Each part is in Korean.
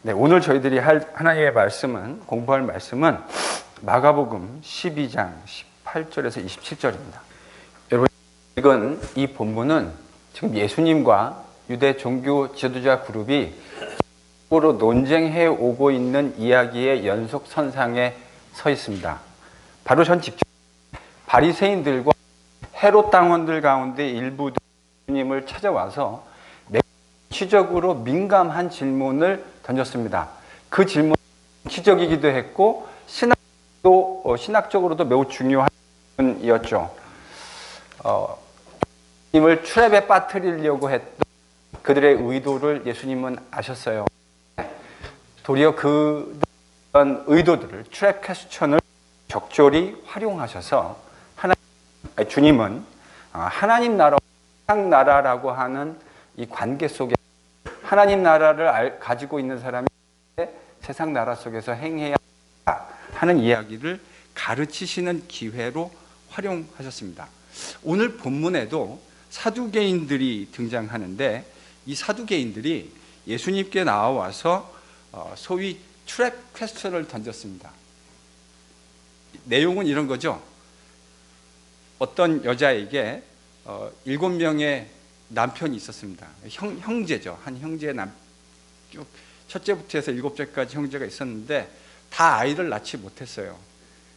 네, 오늘 저희들이 할 하나님의 말씀은, 공부할 말씀은 마가복음 12장 18절에서 27절입니다. 여러분, 읽은 이 본문은 지금 예수님과 유대 종교 지도자 그룹이 서로 논쟁해 오고 있는 이야기의 연속선상에 서 있습니다. 바로 전 직접 바리새인들과 헤롯 당원들 가운데 일부도 예수님을 찾아와서 정치적으로 민감한 질문을 던졌습니다. 그 질문은 정치적이기도 했고 신학적으로도 매우 중요한 질문이었죠. 예수님을 트랩에 빠뜨리려고 했던 그들의 의도를 예수님은 아셨어요. 도리어 그런 의도들을, 트랩 퀘스천을 적절히 활용하셔서 주님은 하나님 나라와 세상 나라라고 하는 이 관계 속에 하나님 나라를 가지고 있는 사람이 세상 나라 속에서 행해야 하는 이야기를 가르치시는 기회로 활용하셨습니다. 오늘 본문에도 사두개인들이 등장하는데 이 사두개인들이 예수님께 나와서 소위 트랩 퀘스천을 던졌습니다. 내용은 이런 거죠. 어떤 여자에게 7명의 남편이 있었습니다. 형제죠. 한 형제의 쭉 첫째부터 해서 7째까지 형제가 있었는데 다 아이를 낳지 못했어요.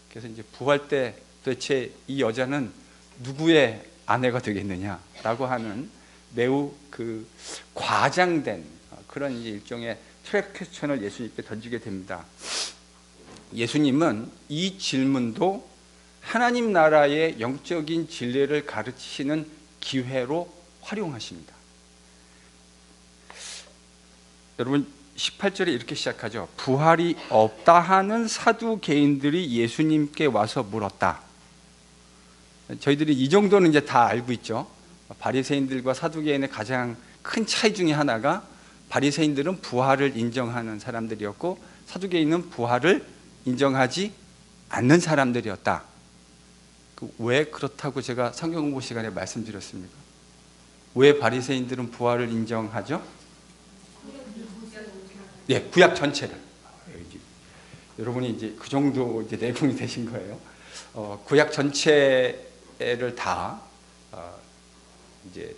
그래서 이제 부활 때 도대체 이 여자는 누구의 아내가 되겠느냐라고 하는 매우 과장된 그런 일종의 트랩 퀘스천을 예수님께 던지게 됩니다. 예수님은 이 질문도 하나님 나라의 영적인 진리를 가르치시는 기회로 활용하십니다. 여러분 18절에 이렇게 시작하죠. 부활이 없다 하는 사두개인들이 예수님께 와서 물었다. 저희들이 이 정도는 이제 다 알고 있죠. 바리새인들과 사두개인의 가장 큰 차이 중에 하나가 바리새인들은 부활을 인정하는 사람들이었고 사두개인은 부활을 인정하지 않는 사람들이었다. 왜 그렇다고 제가 성경 공부 시간에 말씀드렸습니까? 왜 바리새인들은 부활을 인정하죠? 예, 구약 전체를. 여러분이 이제 그 정도 이제 내분이 되신 거예요. 구약 전체를 다 이제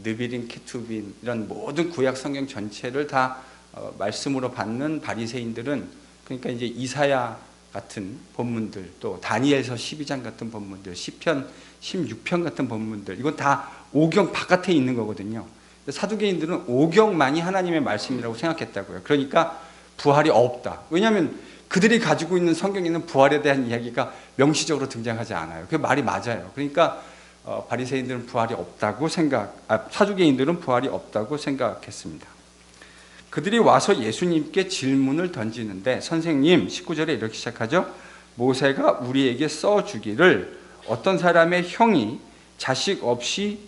느비림, 케투빔 이런 모든 구약 성경 전체를 다 말씀으로 받는 바리새인들은 그러니까 이제 이사야 같은 본문들, 또 다니엘서 12장 같은 본문들, 시편 16편 같은 본문들, 이건 다 오경 바깥에 있는 거거든요. 사두개인들은 오경만이 하나님의 말씀이라고 생각했다고요. 그러니까 부활이 없다. 왜냐하면 그들이 가지고 있는 성경에는 부활에 대한 이야기가 명시적으로 등장하지 않아요. 그게 말이 맞아요. 그러니까 바리새인들은 부활이 없다고 사두개인들은 부활이 없다고 생각했습니다. 그들이 와서 예수님께 질문을 던지는데 선생님 19절에 이렇게 시작하죠. 모세가 우리에게 써주기를 어떤 사람의 형이 자식 없이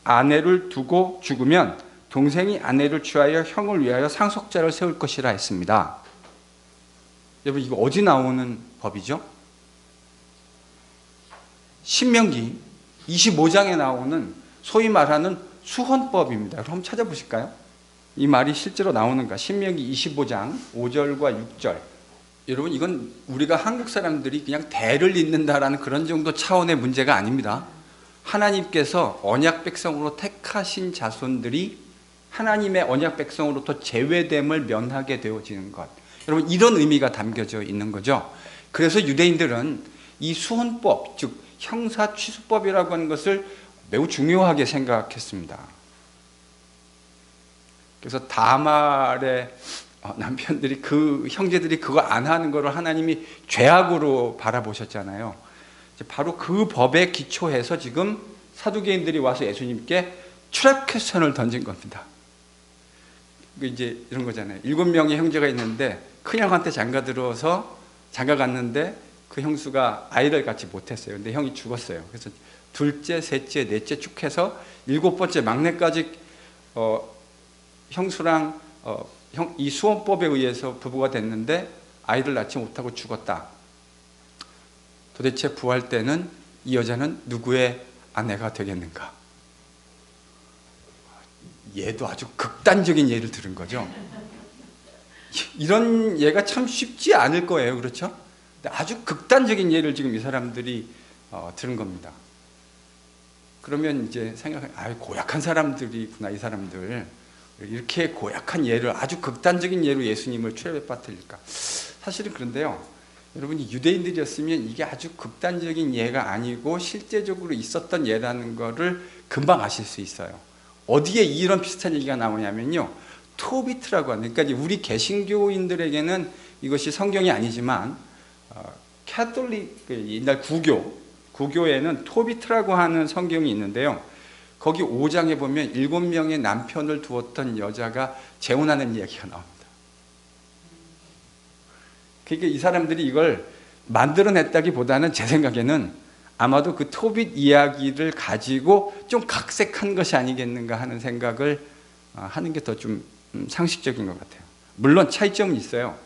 아내를 두고 죽으면 동생이 아내를 취하여 형을 위하여 상속자를 세울 것이라 했습니다. 여러분 이거 어디 나오는 법이죠? 신명기 25장에 나오는 소위 말하는 수헌법입니다. 그럼 한번 찾아보실까요? 이 말이 실제로 나오는가? 신명기 25장 5절과 6절. 여러분 이건 우리가 한국 사람들이 그냥 대를 잇는다라는 그런 정도 차원의 문제가 아닙니다. 하나님께서 언약 백성으로 택하신 자손들이 하나님의 언약 백성으로부터 제외됨을 면하게 되어지는 것. 여러분 이런 의미가 담겨져 있는 거죠. 그래서 유대인들은 이 수헌법, 즉 형사취수법이라고 하는 것을 매우 중요하게 생각했습니다. 그래서 다말의 남편들이 그 형제들이 그거 안 하는 거를 하나님이 죄악으로 바라보셨잖아요. 바로 그 법에 기초해서 지금 사두개인들이 와서 예수님께 트랩 퀘스천을 던진 겁니다. 이제 이런 거잖아요. 7명의 형제가 있는데 큰 형한테 장가 들어서 장가 갔는데 그 형수가 아이를 갖지 못했어요. 근데 형이 죽었어요. 그래서 둘째, 셋째, 넷째 쭉 해서 7번째 막내까지 형수랑 이 수헌법에 의해서 부부가 됐는데 아이를 낳지 못하고 죽었다. 도대체 부활 때는 이 여자는 누구의 아내가 되겠는가? 얘도 아주 극단적인 예를 들은 거죠. 이런 예가 참 쉽지 않을 거예요. 그렇죠? 근데 아주 극단적인 예를 지금 이 사람들이 들은 겁니다. 그러면 이제 생각해, 고약한 사람들이구나, 이 사람들. 이렇게 고약한 예를, 아주 극단적인 예로 예수님을 출애굽에 빠뜨릴까? 사실은 그런데요. 여러분이 유대인들이었으면 이게 아주 극단적인 예가 아니고 실제적으로 있었던 예라는 거를 금방 아실 수 있어요. 어디에 이런 비슷한 얘기가 나오냐면요. 토비트라고 하는, 그러니까 우리 개신교인들에게는 이것이 성경이 아니지만 캐톨릭, 옛날 구교에는 토비트라고 하는 성경이 있는데요. 거기 5장에 보면 7명의 남편을 두었던 여자가 재혼하는 이야기가 나옵니다. 그러니까 이 사람들이 이걸 만들어냈다기보다는 제 생각에는 아마도 그 토빗 이야기를 가지고 좀 각색한 것이 아니겠는가 하는 생각을 하는 게 더 좀 상식적인 것 같아요. 물론 차이점은 있어요.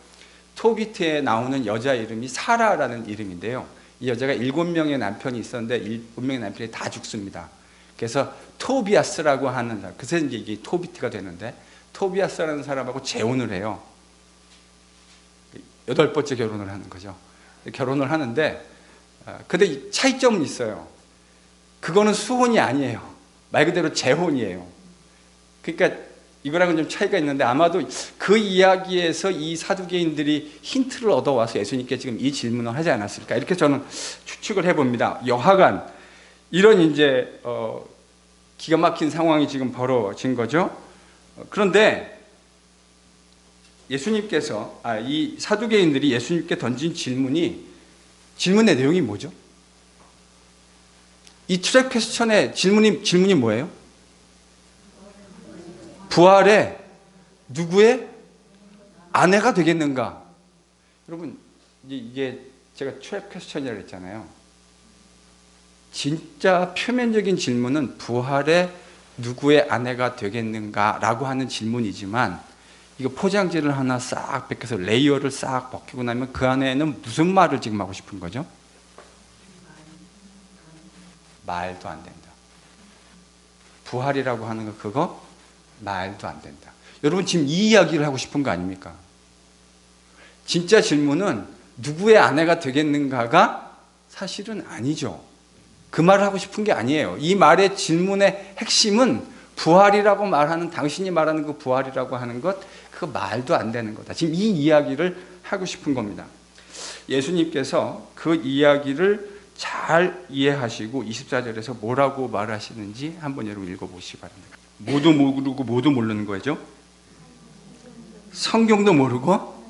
토비트에 나오는 여자 이름이 사라라는 이름인데요. 이 여자가 7명의 남편이 있었는데 7명의 남편이 다 죽습니다. 그래서 토비아스라고 하는 사람, 그래서 이게 토비트가 되는데, 토비아스라는 사람하고 재혼을 해요. 8번째 결혼을 하는 거죠. 결혼을 하는데, 근데 차이점은 있어요. 그거는 수혼이 아니에요. 말 그대로 재혼이에요. 그러니까 이거랑은 좀 차이가 있는데, 아마도 그 이야기에서 이 사두개인들이 힌트를 얻어와서 예수님께 지금 이 질문을 하지 않았을까, 이렇게 저는 추측을 해봅니다. 여하간 이런 이제 기가 막힌 상황이 지금 벌어진 거죠. 그런데 예수님께서, 이 사두개인들이 예수님께 던진 질문의 내용이 뭐죠? 이 트랙 퀘스천의 질문이 뭐예요? 부활에 누구의 아내가 되겠는가? 여러분, 이게 제가 트랙 퀘스천이라고 했잖아요. 진짜 표면적인 질문은 부활에 누구의 아내가 되겠는가 라고 하는 질문이지만, 이거 포장지를 하나 싹 벗겨서 레이어를 싹 벗기고 나면 그 안에는 무슨 말을 지금 하고 싶은 거죠? 말도 안 된다. 부활이라고 하는 거, 그거 말도 안 된다. 여러분, 지금 이 이야기를 하고 싶은 거 아닙니까? 진짜 질문은 누구의 아내가 되겠는가가 사실은 아니죠. 그 말을 하고 싶은 게 아니에요. 이 말의 질문의 핵심은 부활이라고 말하는, 당신이 말하는 그 부활이라고 하는 것, 그거 말도 안 되는 거다. 지금 이 이야기를 하고 싶은 겁니다. 예수님께서 그 이야기를 잘 이해하시고 24절에서 뭐라고 말하시는지 한번 여러분 읽어보시기 바랍니다. 모두 모르고 모두 모르는 거죠. 성경도 모르고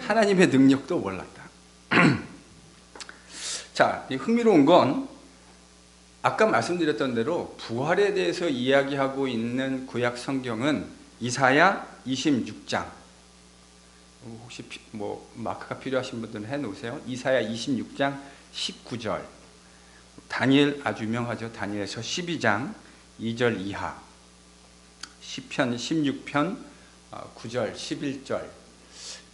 하나님의 능력도 몰랐다. 자, 흥미로운 건 아까 말씀드렸던 대로 부활에 대해서 이야기하고 있는 구약 성경은 이사야 26장. 혹시 마크가 필요하신 분들은 해놓으세요. 이사야 26장 19절. 다니엘 아주 유명하죠. 다니엘서 12장 2절 이하. 시편 16편 9절 11절.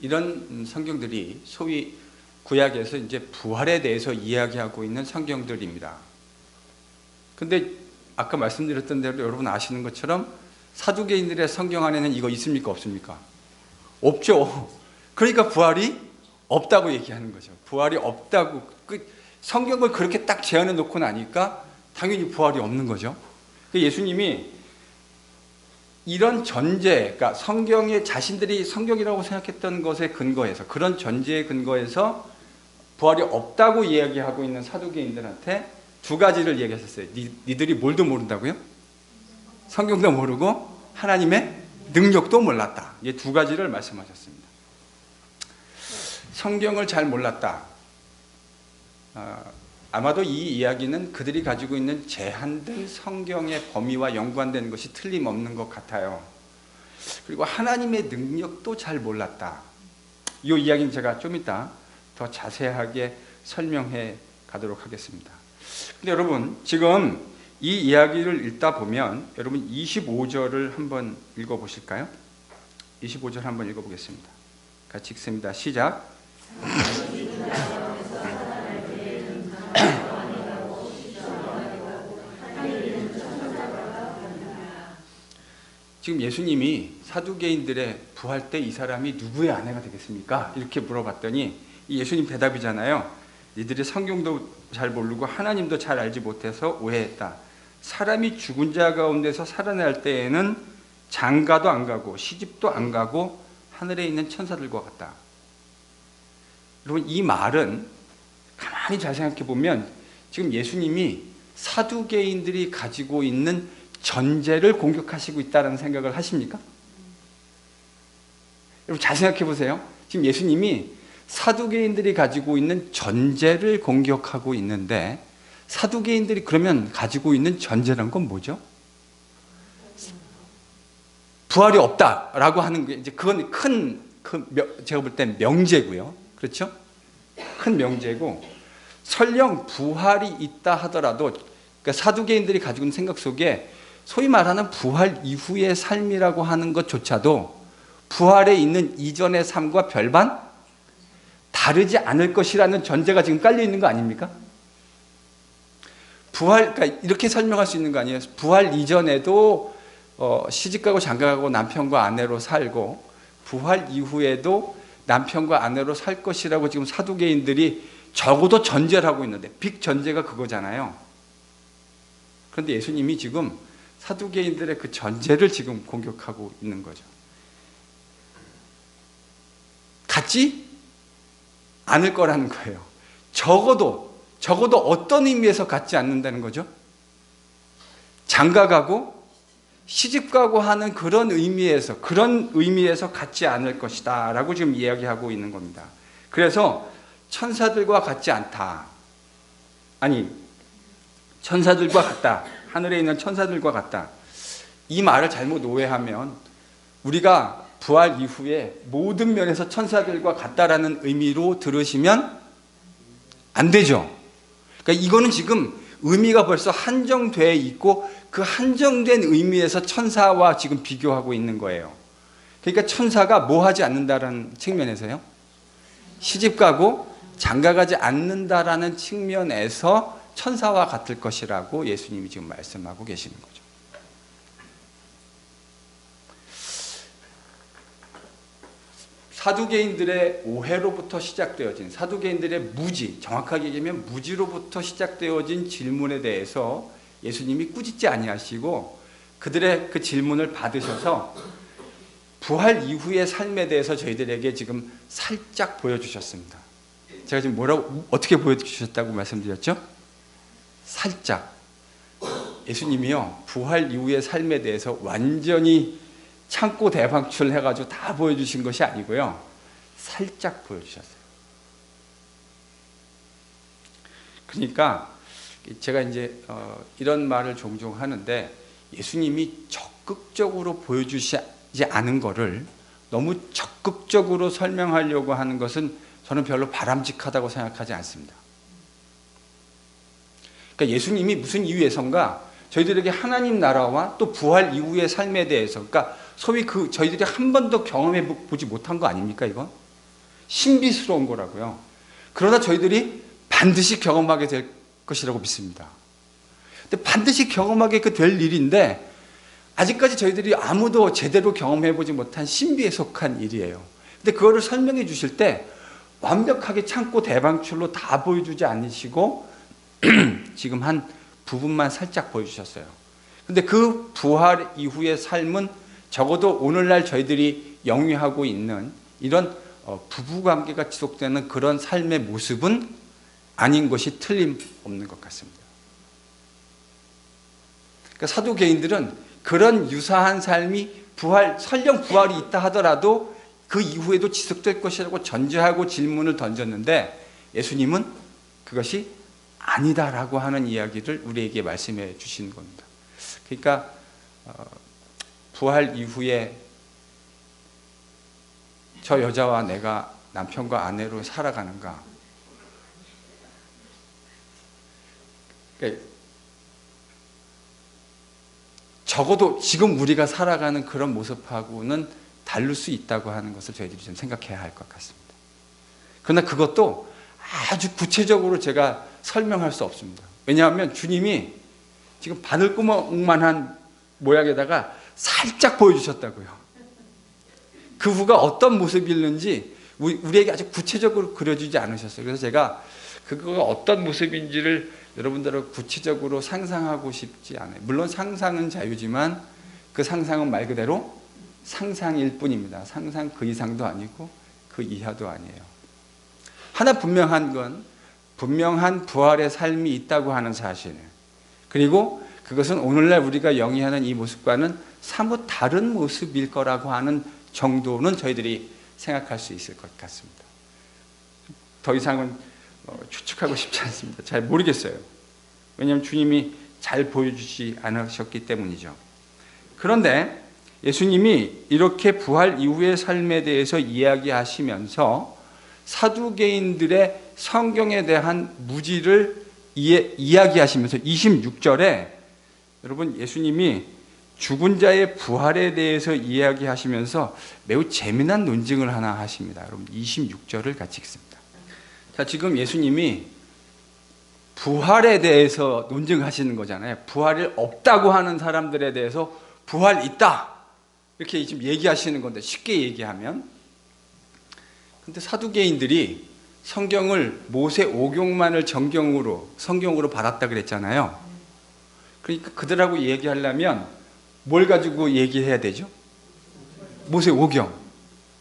이런 성경들이 소위 구약에서 이제 부활에 대해서 이야기하고 있는 성경들입니다. 근데 아까 말씀드렸던 대로 여러분 아시는 것처럼 사두개인들의 성경 안에는 이거 있습니까? 없습니까? 없죠. 그러니까 부활이 없다고 얘기하는 거죠. 부활이 없다고. 성경을 그렇게 딱 제안해 놓고 나니까 당연히 부활이 없는 거죠. 예수님이 이런 전제, 그러니까 성경에 자신들이 성경이라고 생각했던 것에 근거해서, 그런 전제에 근거해서 부활이 없다고 이야기하고 있는 사두개인들한테 두 가지를 얘기하셨어요. 니들이 뭘도 모른다고요? 성경도 모르고 하나님의 능력도 몰랐다. 이 두 가지를 말씀하셨습니다. 성경을 잘 몰랐다. 아마도 이 이야기는 그들이 가지고 있는 제한된 성경의 범위와 연관되는 것이 틀림없는 것 같아요. 그리고 하나님의 능력도 잘 몰랐다. 이 이야기는 제가 좀 이따 더 자세하게 설명해 가도록 하겠습니다. 근데 여러분, 지금 이 이야기를 읽다 보면 여러분 25절을 한번 읽어보실까요? 25절 한번 읽어보겠습니다. 같이 읽습니다. 시작. 지금 예수님이 사두개인들의 부활 때 이 사람이 누구의 아내가 되겠습니까? 이렇게 물어봤더니 이 예수님 대답이잖아요. 이들이 성경도 잘 모르고 하나님도 잘 알지 못해서 오해했다. 사람이 죽은 자 가운데서 살아날 때에는 장가도 안 가고 시집도 안 가고 하늘에 있는 천사들과 같다. 여러분, 이 말은 가만히 잘 생각해 보면 지금 예수님이 사두개인들이 가지고 있는 전제를 공격하시고 있다는 생각을 하십니까? 여러분, 잘 생각해 보세요. 지금 예수님이 사두개인들이 가지고 있는 전제를 공격하고 있는데, 사두개인들이 그러면 가지고 있는 전제란 건 뭐죠? 부활이 없다라고 하는 게 이제 그건 제가 볼 땐 명제고요. 그렇죠? 큰 명제고, 설령 부활이 있다 하더라도, 그러니까 사두개인들이 가지고 있는 생각 속에 소위 말하는 부활 이후의 삶이라고 하는 것조차도 부활에 있는 이전의 삶과 별반 다르지 않을 것이라는 전제가 지금 깔려 있는 거 아닙니까? 그러니까 이렇게 설명할 수 있는 거 아니에요? 부활 이전에도 시집가고 장가가고 남편과 아내로 살고, 부활 이후에도 남편과 아내로 살 것이라고 지금 사두개인들이 적어도 전제를 하고 있는데, 빅 전제가 그거잖아요. 그런데 예수님이 지금 사두개인들의 그 전제를 지금 공격하고 있는 거죠. 같지 않을 거라는 거예요. 적어도 어떤 의미에서 같지 않는다는 거죠? 장가가고 시집가고 하는 그런 의미에서 같지 않을 것이다 라고 지금 이야기하고 있는 겁니다. 그래서 천사들과 같지 않다. 아니, 천사들과 같다. 하늘에 있는 천사들과 같다. 이 말을 잘못 오해하면 우리가 부활 이후에 모든 면에서 천사들과 같다라는 의미로 들으시면 안 되죠. 그러니까 이거는 지금 의미가 벌써 한정되어 있고, 그 한정된 의미에서 천사와 지금 비교하고 있는 거예요. 그러니까 천사가 뭐 하지 않는다라는 측면에서요, 시집가고 장가가지 않는다라는 측면에서 천사와 같을 것이라고 예수님이 지금 말씀하고 계시는 거죠. 사두개인들의 오해로부터 시작되어진, 사두개인들의 무지, 정확하게 얘기하면 무지로부터 시작되어진 질문에 대해서 예수님이 꾸짖지 아니하시고 그들의 그 질문을 받으셔서 부활 이후의 삶에 대해서 저희들에게 지금 살짝 보여주셨습니다. 제가 지금 어떻게 보여주셨다고 말씀드렸죠? 살짝. 예수님이요, 부활 이후의 삶에 대해서 완전히 창고 대방출 해가지고 다 보여주신 것이 아니고요, 살짝 보여주셨어요. 그러니까 제가 이제 이런 말을 종종 하는데, 예수님이 적극적으로 보여주시지 않은 거를 너무 적극적으로 설명하려고 하는 것은 저는 별로 바람직하다고 생각하지 않습니다. 그러니까 예수님이 무슨 이유에선가 저희들에게 하나님 나라와 또 부활 이후의 삶에 대해서, 그러니까 소위 저희들이 한 번도 경험해 보지 못한 거 아닙니까? 이건 신비스러운 거라고요. 그러나 저희들이 반드시 경험하게 될 것이라고 믿습니다. 근데 반드시 경험하게 될 일인데, 아직까지 저희들이 아무도 제대로 경험해 보지 못한 신비에 속한 일이에요. 근데 그거를 설명해 주실 때 완벽하게 창고 대방출로 다 보여주지 않으시고 지금 한 부분만 살짝 보여주셨어요. 근데 그 부활 이후의 삶은 적어도 오늘날 저희들이 영위하고 있는 이런 부부관계가 지속되는 그런 삶의 모습은 아닌 것이 틀림없는 것 같습니다. 그러니까 사두개인들은 그런 유사한 삶이 설령 부활이 있다 하더라도 그 이후에도 지속될 것이라고 전제하고 질문을 던졌는데, 예수님은 그것이 아니다라고 하는 이야기를 우리에게 말씀해 주신 겁니다. 그러니까 부활 이후에 저 여자와 내가 남편과 아내로 살아가는가, 그러니까 적어도 지금 우리가 살아가는 그런 모습하고는 다를 수 있다고 하는 것을 저희들이 좀 생각해야 할 것 같습니다. 그러나 그것도 아주 구체적으로 제가 설명할 수 없습니다. 왜냐하면 주님이 지금 바늘구멍만한 모양에다가 살짝 보여주셨다고요. 그 후가 어떤 모습이었는지 우리에게 아주 구체적으로 그려주지 않으셨어요. 그래서 제가 그거가 어떤 모습인지를 여러분들하고 구체적으로 상상하고 싶지 않아요. 물론 상상은 자유지만 그 상상은 말 그대로 상상일 뿐입니다. 상상 그 이상도 아니고 그 이하도 아니에요. 하나 분명한 건 분명한 부활의 삶이 있다고 하는 사실, 그리고 그것은 오늘날 우리가 영위하는 이 모습과는 사뭇 다른 모습일 거라고 하는 정도는 저희들이 생각할 수 있을 것 같습니다. 더 이상은 추측하고 싶지 않습니다. 잘 모르겠어요. 왜냐하면 주님이 잘 보여주지 않으셨기 때문이죠. 그런데 예수님이 이렇게 부활 이후의 삶에 대해서 이야기하시면서 사두개인들의 성경에 대한 무지를 이야기하시면서 26절에 여러분 예수님이 죽은 자의 부활에 대해서 이야기하시면서 매우 재미난 논증을 하나 하십니다. 여러분 26절을 같이 읽습니다. 자, 지금 예수님이 부활에 대해서 논증하시는 거잖아요. 부활이 없다고 하는 사람들에 대해서 부활 있다 이렇게 지금 얘기하시는 건데, 쉽게 얘기하면, 근데 사두개인들이 성경을 모세 오경만을 성경으로 받았다 그랬잖아요. 그러니까 그들하고 얘기하려면 뭘 가지고 얘기해야 되죠? 모세 오경.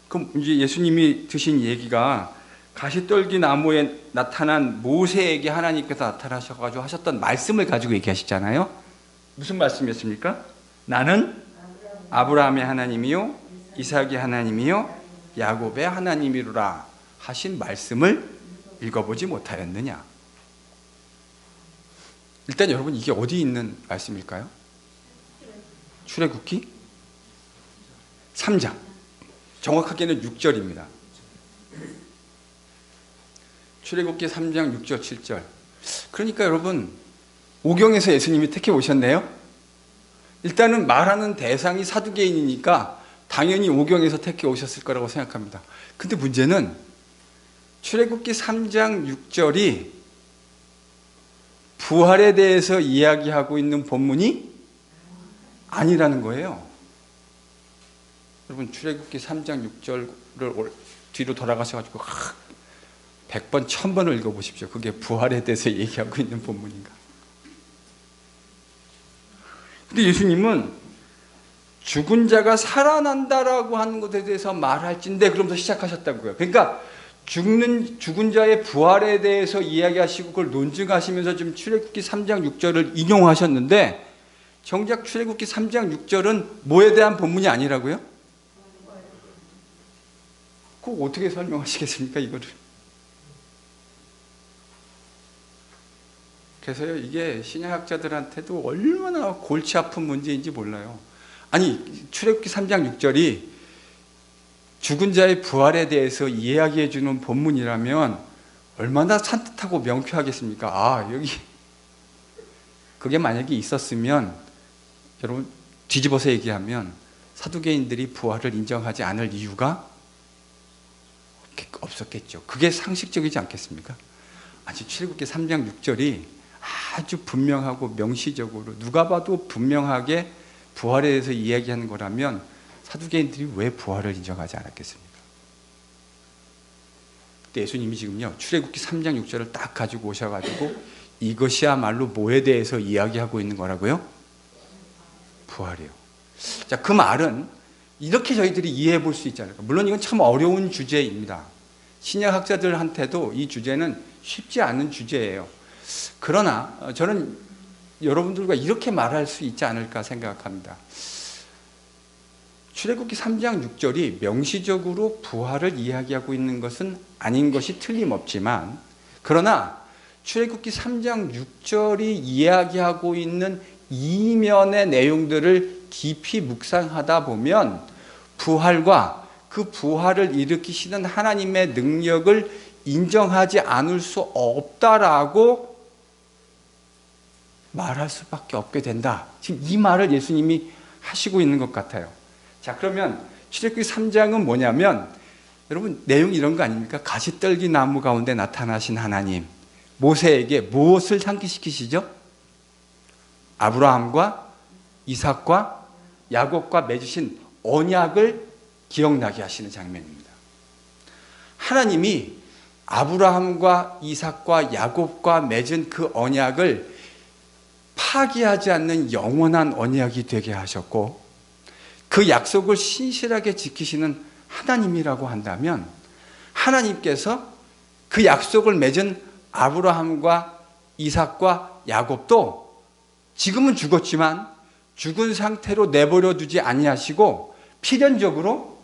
그럼 이제 예수님이 드신 얘기가 가시떨기 나무에 나타난 모세에게 하나님께서 나타나셔가지고 하셨던 말씀을 가지고 얘기하시잖아요. 무슨 말씀이었습니까? 나는 아브라함의 하나님이요 이삭의 하나님이요 야곱의 하나님이로라 하신 말씀을 읽어보지 못하였느냐. 일단 여러분 이게 어디 있는 말씀일까요? 출애굽기 3장, 정확하게는 6절입니다. 출애굽기 3장 6절 7절. 그러니까 여러분 오경에서 예수님이 택해 오셨네요. 일단은 말하는 대상이 사두개인이니까 당연히 오경에서 택해 오셨을 거라고 생각합니다. 근데 문제는 출애굽기 3장 6절이 부활에 대해서 이야기하고 있는 본문이 아니라는 거예요. 여러분 출애굽기 3장 6절을 뒤로 돌아가셔가지고 100번, 1000번을 읽어보십시오. 그게 부활에 대해서 얘기하고 있는 본문인가. 근데 예수님은 죽은 자가 살아난다라고 하는 것에 대해서 말할진데 그러면서 시작하셨다고요. 그러니까 죽은 자의 부활에 대해서 이야기하시고 그걸 논증하시면서 지금 출애굽기 3장 6절을 인용하셨는데, 정작 출애굽기 3장 6절은 뭐에 대한 본문이 아니라고요? 그거 어떻게 설명하시겠습니까, 이거를? 그래서요, 이게 신약학자들한테도 얼마나 골치 아픈 문제인지 몰라요. 아니, 출애굽기 3장 6절이 죽은 자의 부활에 대해서 이야기해 주는 본문이라면 얼마나 산뜻하고 명쾌하겠습니까? 아, 여기 그게 만약에 있었으면 여러분 뒤집어서 얘기하면 사두개인들이 부활을 인정하지 않을 이유가 없었겠죠. 그게 상식적이지 않겠습니까? 아니, 출애굽기 3장 6절이 아주 분명하고 명시적으로 누가 봐도 분명하게 부활에 대해서 이야기하는 거라면 사두개인들이 왜 부활을 인정하지 않았겠습니까? 근데 예수님이 지금요 출애굽기 3장 6절을 딱 가지고 오셔가지고 이것이야말로 뭐에 대해서 이야기하고 있는 거라고요? 부활이요. 자, 그 말은 이렇게 저희들이 이해해 볼 수 있지 않을까. 물론 이건 참 어려운 주제입니다. 신약학자들한테도 이 주제는 쉽지 않은 주제예요. 그러나 저는 여러분들과 이렇게 말할 수 있지 않을까 생각합니다. 출애굽기 3장 6절이 명시적으로 부활을 이야기하고 있는 것은 아닌 것이 틀림없지만, 그러나 출애굽기 3장 6절이 이야기하고 있는 이면의 내용들을 깊이 묵상하다 보면 부활과 그 부활을 일으키시는 하나님의 능력을 인정하지 않을 수 없다라고 말할 수밖에 없게 된다. 지금 이 말을 예수님이 하시고 있는 것 같아요. 자, 그러면 출애굽기 3장은 뭐냐면 여러분 내용이 이런 거 아닙니까? 가시떨기 나무 가운데 나타나신 하나님, 모세에게 무엇을 상기시키시죠? 아브라함과 이삭과 야곱과 맺으신 언약을 기억나게 하시는 장면입니다. 하나님이 아브라함과 이삭과 야곱과 맺은 그 언약을 파기하지 않는 영원한 언약이 되게 하셨고, 그 약속을 신실하게 지키시는 하나님이라고 한다면, 하나님께서 그 약속을 맺은 아브라함과 이삭과 야곱도 지금은 죽었지만 죽은 상태로 내버려 두지 아니하시고 필연적으로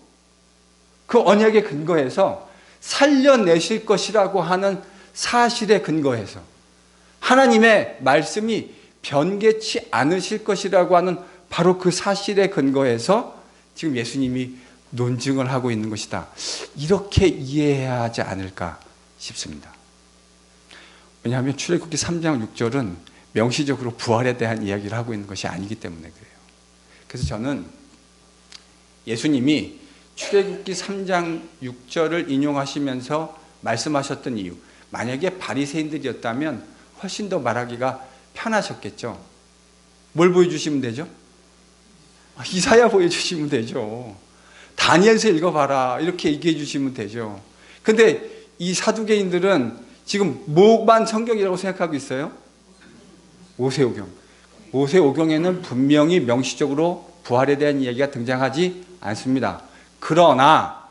그 언약에 근거해서 살려내실 것이라고 하는 사실에 근거해서, 하나님의 말씀이 변개치 않으실 것이라고 하는 바로 그 사실에 근거해서 지금 예수님이 논증을 하고 있는 것이다. 이렇게 이해해야 하지 않을까 싶습니다. 왜냐하면 출애굽기 3장 6절은 명시적으로 부활에 대한 이야기를 하고 있는 것이 아니기 때문에 그래요. 그래서 저는 예수님이 출애굽기 3장 6절을 인용하시면서 말씀하셨던 이유, 만약에 바리새인들이었다면 훨씬 더 말하기가 편하셨겠죠. 뭘 보여주시면 되죠? 이사야 보여주시면 되죠. 다니엘서 읽어봐라 이렇게 얘기해 주시면 되죠. 근데 이 사두개인들은 지금 뭐만 성경이라고 생각하고 있어요? 모세오경. 모세오경에는 분명히 명시적으로 부활에 대한 이야기가 등장하지 않습니다. 그러나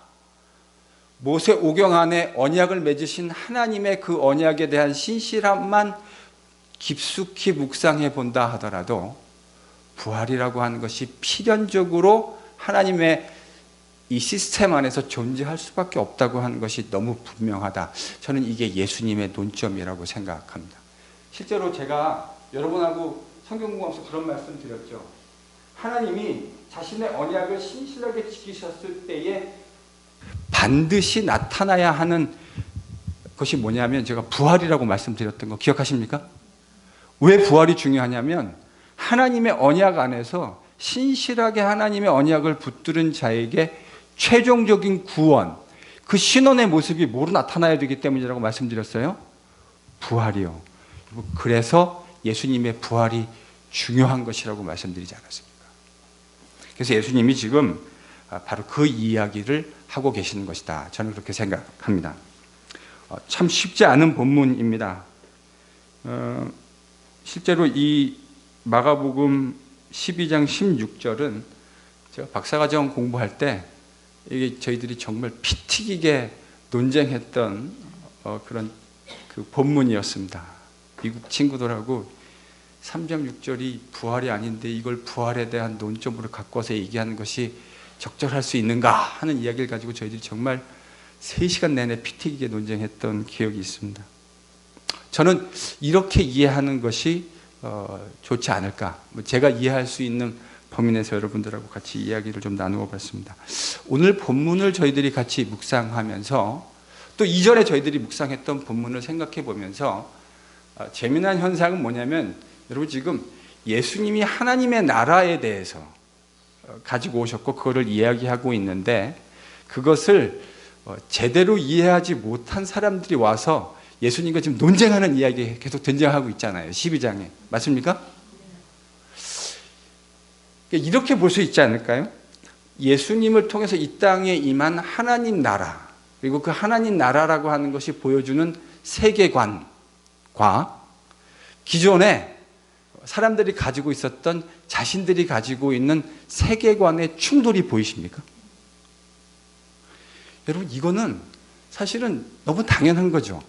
모세오경 안에 언약을 맺으신 하나님의 그 언약에 대한 신실함만 깊숙이 묵상해 본다 하더라도 부활이라고 하는 것이 필연적으로 하나님의 이 시스템 안에서 존재할 수밖에 없다고 하는 것이 너무 분명하다. 저는 이게 예수님의 논점이라고 생각합니다. 실제로 제가 여러분하고 성경 공부하면서 그런 말씀 드렸죠. 하나님이 자신의 언약을 신실하게 지키셨을 때에 반드시 나타나야 하는 것이 뭐냐면, 제가 부활이라고 말씀드렸던 거 기억하십니까? 왜 부활이 중요하냐면, 하나님의 언약 안에서 신실하게 하나님의 언약을 붙들은 자에게 최종적인 구원, 그 신원의 모습이 뭐로 나타나야 되기 때문이라고 말씀드렸어요? 부활이요. 그래서 예수님의 부활이 중요한 것이라고 말씀드리지 않았습니까? 그래서 예수님이 지금 바로 그 이야기를 하고 계시는 것이다. 저는 그렇게 생각합니다. 참 쉽지 않은 본문입니다. 실제로 이 마가복음 12장 16절은 제가 박사과정 공부할 때 이게 저희들이 정말 피 튀기게 논쟁했던 그런 그 본문이었습니다. 미국 친구들하고 3장 6절이 부활이 아닌데 이걸 부활에 대한 논점으로 갖고서 얘기하는 것이 적절할 수 있는가 하는 이야기를 가지고 저희들이 정말 3시간 내내 피 튀기게 논쟁했던 기억이 있습니다. 저는 이렇게 이해하는 것이 좋지 않을까. 제가 이해할 수 있는 범위 내에서 여러분들하고 같이 이야기를 좀 나누어 봤습니다. 오늘 본문을 저희들이 같이 묵상하면서 또 이전에 저희들이 묵상했던 본문을 생각해 보면서 재미난 현상은 뭐냐면, 여러분 지금 예수님이 하나님의 나라에 대해서 가지고 오셨고 그거를 이야기하고 있는데, 그것을 제대로 이해하지 못한 사람들이 와서 예수님과 지금 논쟁하는 이야기 계속 등장하고 있잖아요. 12장에. 맞습니까? 이렇게 볼 수 있지 않을까요? 예수님을 통해서 이 땅에 임한 하나님 나라, 그리고 그 하나님 나라라고 하는 것이 보여주는 세계관과 기존에 사람들이 가지고 있었던 자신들이 가지고 있는 세계관의 충돌이 보이십니까? 여러분, 이거는 사실은 너무 당연한 거죠.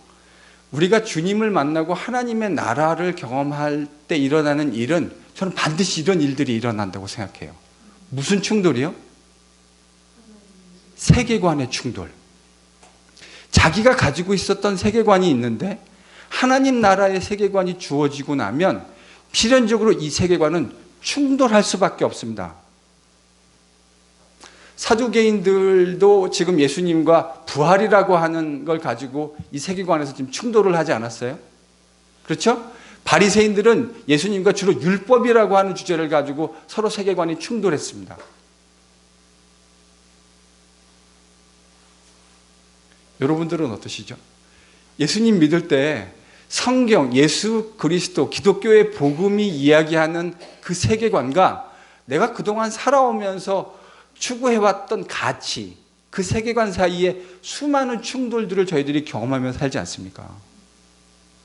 우리가 주님을 만나고 하나님의 나라를 경험할 때 일어나는 일은 저는 반드시 이런 일들이 일어난다고 생각해요. 무슨 충돌이요? 세계관의 충돌. 자기가 가지고 있었던 세계관이 있는데 하나님 나라의 세계관이 주어지고 나면 필연적으로 이 세계관은 충돌할 수밖에 없습니다. 사두개인들도 지금 예수님과 부활이라고 하는 걸 가지고 이 세계관에서 지금 충돌을 하지 않았어요? 그렇죠? 바리새인들은 예수님과 주로 율법이라고 하는 주제를 가지고 서로 세계관이 충돌했습니다. 여러분들은 어떠시죠? 예수님 믿을 때 성경, 예수 그리스도, 기독교의 복음이 이야기하는 그 세계관과 내가 그동안 살아오면서 추구해왔던 가치, 그 세계관 사이에 수많은 충돌들을 저희들이 경험하며 살지 않습니까?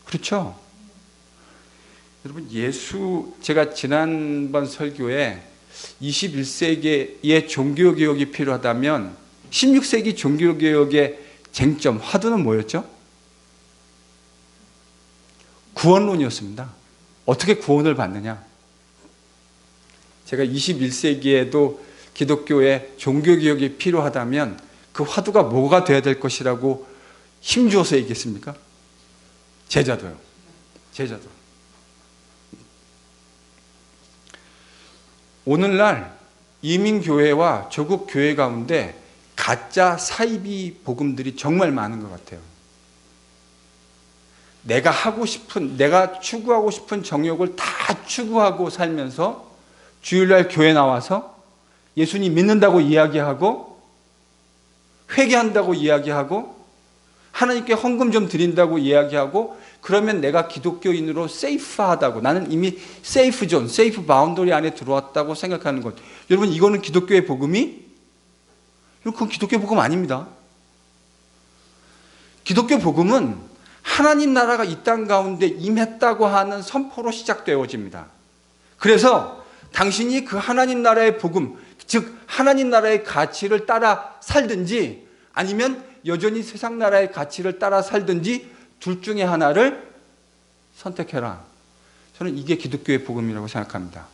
그렇죠? 여러분, 제가 지난번 설교에 21세기의 종교개혁이 필요하다면 16세기 종교개혁의 쟁점, 화두는 뭐였죠? 구원론이었습니다. 어떻게 구원을 받느냐? 제가 21세기에도 기독교의 종교개혁이 필요하다면 그 화두가 뭐가 돼야 될 것이라고 힘주어서 얘기했습니까? 제자도요. 제자도. 오늘날 이민교회와 조국 교회 가운데 가짜 사이비 복음들이 정말 많은 것 같아요. 내가 추구하고 싶은 정욕을 다 추구하고 살면서 주일날 교회 나와서 예수님 믿는다고 이야기하고 회개한다고 이야기하고 하나님께 헌금 좀 드린다고 이야기하고 그러면 내가 기독교인으로 세이프하다고, 나는 이미 세이프 존, 세이프 바운더리 안에 들어왔다고 생각하는 것. 여러분, 이거는 기독교의 복음이? 그건 기독교 복음 아닙니다. 기독교 복음은 하나님 나라가 이 땅 가운데 임했다고 하는 선포로 시작되어집니다. 그래서 당신이 그 하나님 나라의 복음, 즉 하나님 나라의 가치를 따라 살든지 아니면 여전히 세상 나라의 가치를 따라 살든지 둘 중에 하나를 선택해라. 저는 이게 기독교의 복음이라고 생각합니다.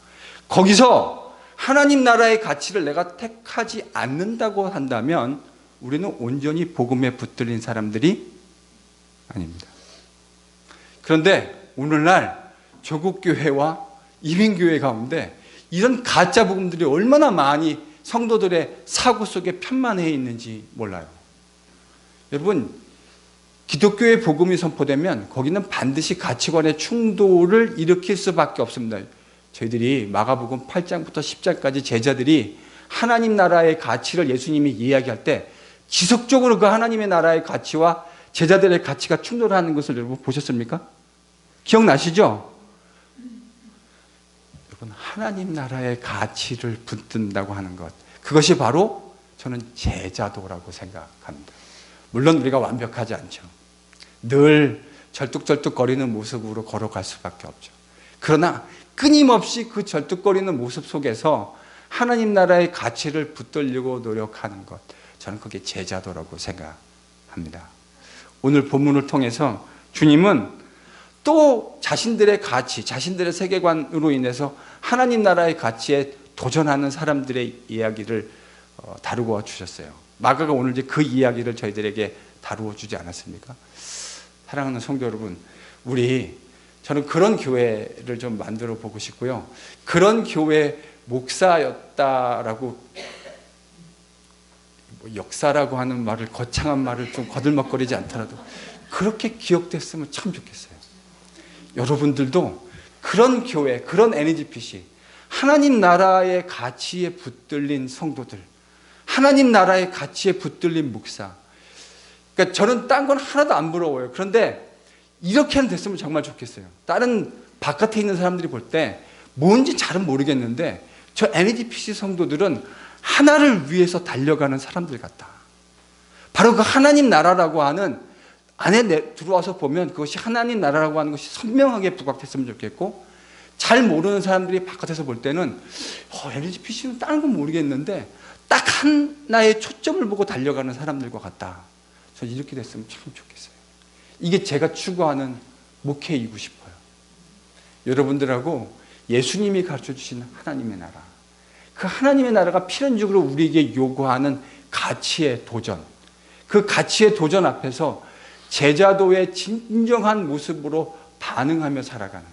거기서 하나님 나라의 가치를 내가 택하지 않는다고 한다면 우리는 온전히 복음에 붙들린 사람들이 아닙니다. 그런데 오늘날 조국교회와 이민교회 가운데 이런 가짜 복음들이 얼마나 많이 성도들의 사고 속에 편만해 있는지 몰라요. 여러분, 기독교의 복음이 선포되면 거기는 반드시 가치관의 충돌을 일으킬 수밖에 없습니다. 저희들이 마가복음 8장부터 10장까지 제자들이 하나님 나라의 가치를 예수님이 이야기할 때 지속적으로 그 하나님의 나라의 가치와 제자들의 가치가 충돌하는 것을 여러분 보셨습니까? 기억나시죠? 여러분, 하나님 나라의 가치를 붙든다고 하는 것, 그것이 바로 저는 제자도라고 생각합니다. 물론 우리가 완벽하지 않죠. 늘 절뚝절뚝거리는 모습으로 걸어갈 수밖에 없죠. 그러나 끊임없이 그 절뚝거리는 모습 속에서 하나님 나라의 가치를 붙들려고 노력하는 것, 저는 그게 제자도라고 생각합니다. 오늘 본문을 통해서 주님은 또 자신들의 가치, 자신들의 세계관으로 인해서 하나님 나라의 가치에 도전하는 사람들의 이야기를 다루어 주셨어요. 마가가 오늘 이제 그 이야기를 저희들에게 다루어 주지 않았습니까? 사랑하는 성도 여러분, 저는 그런 교회를 좀 만들어 보고 싶고요. 그런 교회 목사였다라고, 역사라고 하는 말을, 거창한 말을 좀 거들먹거리지 않더라도 그렇게 기억됐으면 참 좋겠어요. 여러분들도 그런 교회, 그런 NGPC, 하나님 나라의 가치에 붙들린 성도들, 하나님 나라의 가치에 붙들린 목사. 그러니까 저는 딴 건 하나도 안 부러워요. 그런데 이렇게는 됐으면 정말 좋겠어요. 다른 바깥에 있는 사람들이 볼 때 뭔지 잘은 모르겠는데 저 NGPC 성도들은 하나를 위해서 달려가는 사람들 같다. 바로 그 하나님 나라라고 하는 안에 들어와서 보면 그것이 하나님 나라라고 하는 것이 선명하게 부각됐으면 좋겠고, 잘 모르는 사람들이 바깥에서 볼 때는 NGPC는 다른 건 모르겠는데 딱 하나의 초점을 보고 달려가는 사람들과 같다. 저는 이렇게 됐으면 참 좋겠어요. 이게 제가 추구하는 목회이고 싶어요. 여러분들하고 예수님이 가르쳐 주시는 하나님의 나라, 그 하나님의 나라가 필연적으로 우리에게 요구하는 가치의 도전, 그 가치의 도전 앞에서 제자도의 진정한 모습으로 반응하며 살아가는,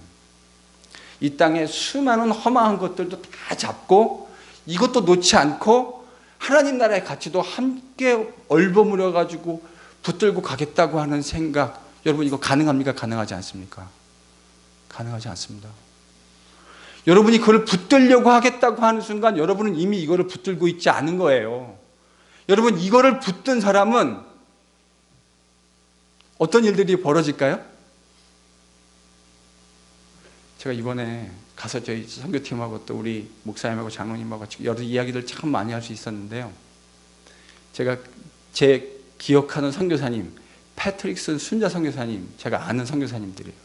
이 땅에 수많은 허망한 것들도 다 잡고 이것도 놓지 않고 하나님 나라의 가치도 함께 얼버무려 가지고 붙들고 가겠다고 하는 생각, 여러분 이거 가능합니까? 가능하지 않습니까? 가능하지 않습니다. 여러분이 그걸 붙들려고 하겠다고 하는 순간 여러분은 이미 이거를 붙들고 있지 않은 거예요. 여러분, 이거를 붙든 사람은 어떤 일들이 벌어질까요? 제가 이번에 가서 저희 선교팀하고 또 우리 목사님하고 장로님하고 여러 이야기들 참 많이 할 수 있었는데요. 제가 제 기억하는 선교사님, 패트릭슨 순자 선교사님, 제가 아는 선교사님들이에요.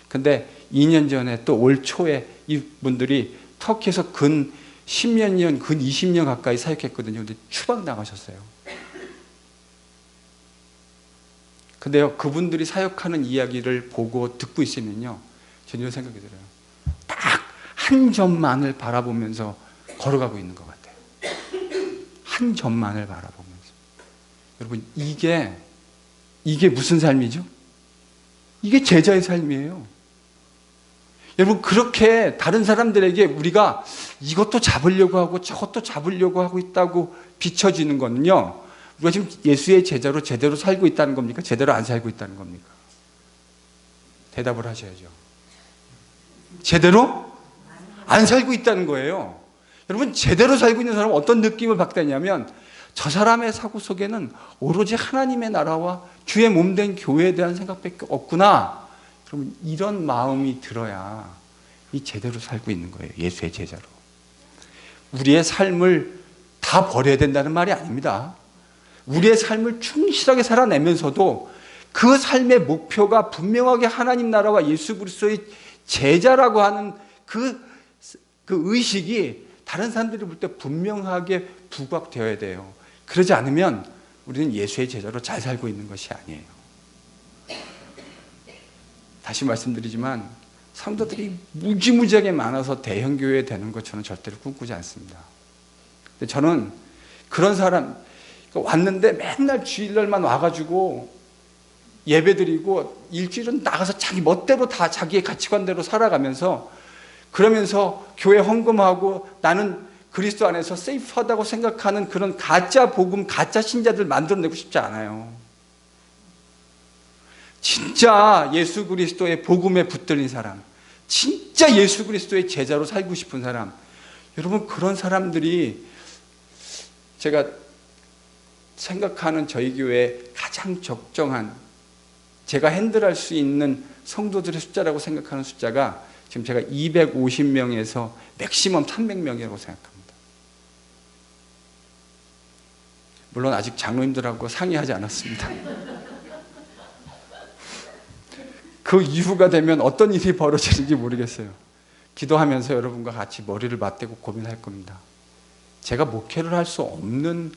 근데 2년 전에 또 올 초에 이분들이 터키에서 근 10년 년, 근 20년 가까이 사역했거든요. 근데 추방 당하셨어요. 근데요, 그분들이 사역하는 이야기를 보고 듣고 있으면요, 저는 이런 생각이 들어요. 딱 한 점만을 바라보면서 걸어가고 있는 것 같아요. 한 점만을 바라보면서. 여러분, 이게 무슨 삶이죠? 이게 제자의 삶이에요. 여러분, 그렇게 다른 사람들에게 우리가 이것도 잡으려고 하고 저것도 잡으려고 하고 있다고 비춰지는 거는요, 우리가 지금 예수의 제자로 제대로 살고 있다는 겁니까? 제대로 안 살고 있다는 겁니까? 대답을 하셔야죠. 제대로 안 살고 있다는 거예요. 여러분, 제대로 살고 있는 사람은 어떤 느낌을 받게 되냐면, 저 사람의 사고 속에는 오로지 하나님의 나라와 주의 몸된 교회에 대한 생각밖에 없구나. 그러면 이런 마음이 들어야 이 제대로 살고 있는 거예요. 예수의 제자로. 우리의 삶을 다 버려야 된다는 말이 아닙니다. 우리의 삶을 충실하게 살아내면서도 그 삶의 목표가 분명하게 하나님 나라와 예수 그리스도의 제자라고 하는 그 의식이 다른 사람들이 볼 때 분명하게 부각되어야 돼요. 그러지 않으면 우리는 예수의 제자로 잘 살고 있는 것이 아니에요. 다시 말씀드리지만 성도들이 무지무지하게 많아서 대형교회 되는 것 저는 절대로 꿈꾸지 않습니다. 근데 저는 그런 사람 왔는데 맨날 주일날만 와가지고 예배드리고 일주일은 나가서 자기 멋대로 다 자기의 가치관대로 살아가면서, 그러면서 교회 헌금하고 나는 그리스도 안에서 세이프하다고 생각하는 그런 가짜 복음, 가짜 신자들 만들어내고 싶지 않아요. 진짜 예수 그리스도의 복음에 붙들린 사람, 진짜 예수 그리스도의 제자로 살고 싶은 사람, 여러분, 그런 사람들이 제가 생각하는 저희 교회에 가장 적정한, 제가 핸들할 수 있는 성도들의 숫자라고 생각하는 숫자가 지금 제가 250명에서 맥시멈 300명이라고 생각합니다. 물론 아직 장로님들하고 상의하지 않았습니다. 그 이후가 되면 어떤 일이 벌어지는지 모르겠어요. 기도하면서 여러분과 같이 머리를 맞대고 고민할 겁니다. 제가 목회를 할 수 없는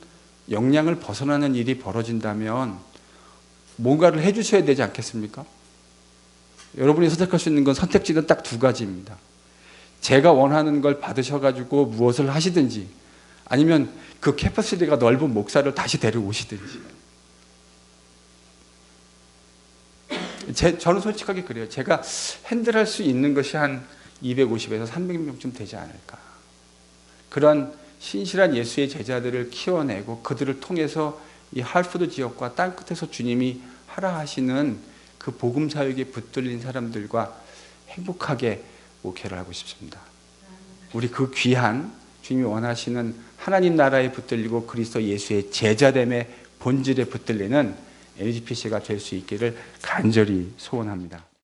역량을 벗어나는 일이 벌어진다면 뭔가를 해주셔야 되지 않겠습니까? 여러분이 선택할 수 있는 건 선택지는 딱 두 가지입니다. 제가 원하는 걸 받으셔가지고 무엇을 하시든지, 아니면 그 캐퍼시티가 넓은 목사를 다시 데려오시든지. 저는 솔직하게 그래요. 제가 핸들할 수 있는 것이 한 250에서 300명쯤 되지 않을까. 그런 신실한 예수의 제자들을 키워내고 그들을 통해서 이 할푸드 지역과 땅끝에서 주님이 하라 하시는 그 복음 사역에 붙들린 사람들과 행복하게 목회를 하고 싶습니다. 우리 그 귀한 주님이 원하시는 하나님 나라에 붙들리고 그리스도 예수의 제자됨의 본질에 붙들리는 LGPC가 될 수 있기를 간절히 소원합니다.